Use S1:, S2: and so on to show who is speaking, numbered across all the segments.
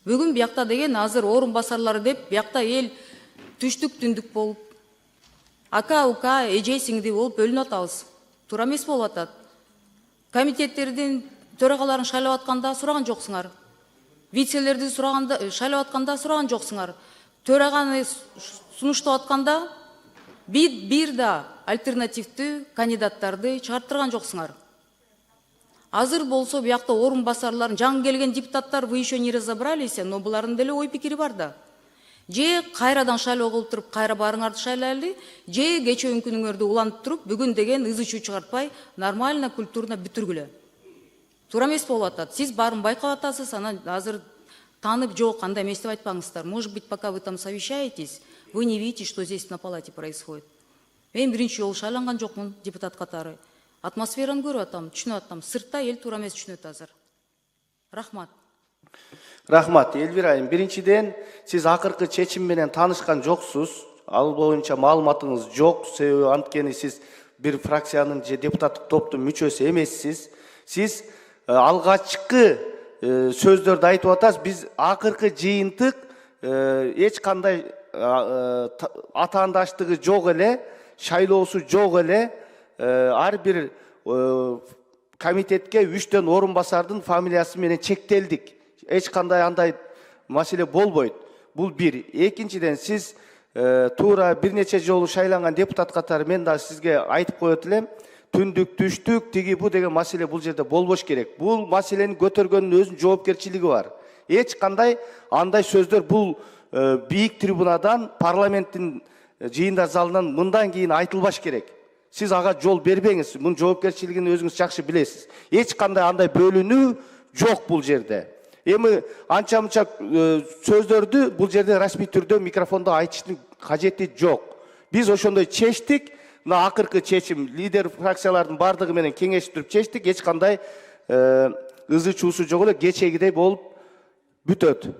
S1: Бүгүн биякта деген азыр орун басарлары деп биякта эл түштүк түндүк болуп, ака ука, эже сиңди болуп бөлүнүп атабыз. Туура эмес болуп атат. Комитеттердин төрагаларын шайлап атканда сураган жоксуңар. Вицелерди шайлап атканда сураган жоксуңар. Төраганы сунуштап атканда бир да альтернативдүү кандидаттарды чыгарттырган жоксуңар. Азыр болсо биякта орун басарларын жаңы келген депутаттар вы еще не разобрались, но булардын деле ой пикири бар да. Же кайрадан шайлоо кылып туруп, кайра барыңарды шайлайлы, же кечээ күнүңөрдү улантып туруп, бүгүн деген ызы чуу чыгартпай, нормально, культурно бүтүргүлө. Туура эмес болуп атат. Сиз баарын байкап атасыз, анан азыр танып жок, андай эмес деп айтпаңыздар. Может быть, пока вы там совещаетесь, вы не видите, что здесь на палате происходит. Мен биринчи жолу шайланган жокмун депутат катары. Атмосфераны көрүп атам, түшүнүп атам. Сыртта эл туура эмес түшүнөт азыр. Рахмат.
S2: Рахмат, Элвира айым. Биринчиден, сиз акыркы чечим менен таанышкан жоксуз. Ал боюнча маалыматыңыз жок. Себеби анткени сиз бир фракциянын же депутаттык топтун мүчөсү эмессиз. Сиз алгачкы сөздөрдү айтып атасыз. Биз акыркы жыйынтык эч кандай атаандаштыгы жок эле, шайлоосу жок эле, ар бир комитетке 3төн орун басардын фамилиясы менен чектелдик. Эч кандай андай маселе болбойт. Бул бир. Экинчиден, сиз туура бир нече жолу шайланган депутат катары мен да сизге айтып коет элем. Түндүк, түштүк, тиги бу деген маселе бул жерде болбош керек. Бул маселени көтөргөндүн өзүнүн жоопкерчилиги бар. Эч кандай андай сөздөр бул бийик трибунадан, парламенттин жыйындар залынан мындан кийин айтылбаш керек. Сиз ага жол бербеңиз. Мунун жоопкерчилигин өзүңүз жакшы билесиз. Эч кандай андай бөлүнүү жок бул жерде. Эми анча-мынча сөздөрдү бул жерде расмий түрдө микрофондо айтыштын кажети жок. Биз ошондой чечтик. Мына акыркы чечим лидер фракциялардын бардыгы менен кеңештирип чечтик. Эч кандай ызы чуусу жок эле, кечегидей болуп бүтөт.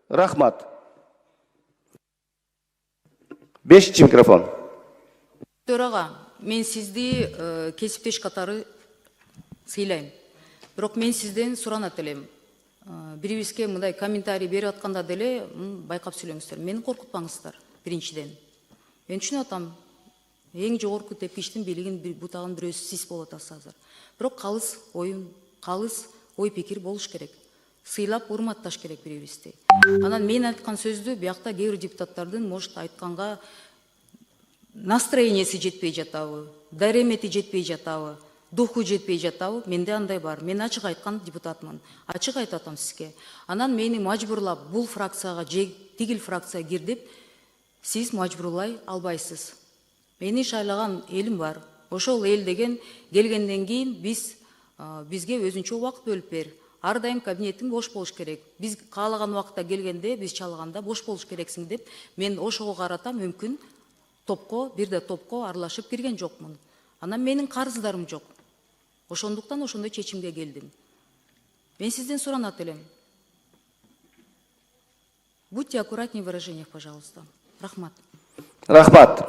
S2: Рахмат. 5-чи микрофон.
S1: Төрага, мен сизди кесиптеш катары сыйлайм. Бирок мен сизден суранат элем. Бирибизге мындай комментарий берип атканда деле байкап сүйлөңүздөр. Мени коркутпаңыздар, биринчиден. Мен түшүнүп атам. Эң жогорку тепкичтин бийлигин бутагын бирөөсү сиз болуп атасыз азыр. Бирок калыс ой пикир болуш керек. Сыйлап, урматташ керек бирибизди. Анан мен айткан сөздү биякта кээ бир депутаттардын может айтканга настроениясы жетпей жатабы, даремети жетпей жатабы, духу жетпей жатабы, менде андай бар. Мен ачык айткан депутатмын. Ачык айтып атам сизге. Анан мени мажбурлап бул фракцияга же тигил фракцияга кир деп сиз мажбурлай албайсыз. Мени шайлаган элим бар. Ошол эл деген келгенден кийин бизге өзүнчө убакыт бөлүп бер. Ар дайым кабинетиң бош болуш керек. Биз каалаган убакытта келгенде, биз чалганда бош болуш керексиң деп, мен ошого карата мүмкүн бирде топко аралашып кирген жокмун. Анан менин карыздарым жок. Ошондуктан ошондой чечимге келдим. Мен сизден суранат элем. Будьте аккуратнее в выражениях, пожалуйста. Рахмат.
S2: Рахмат.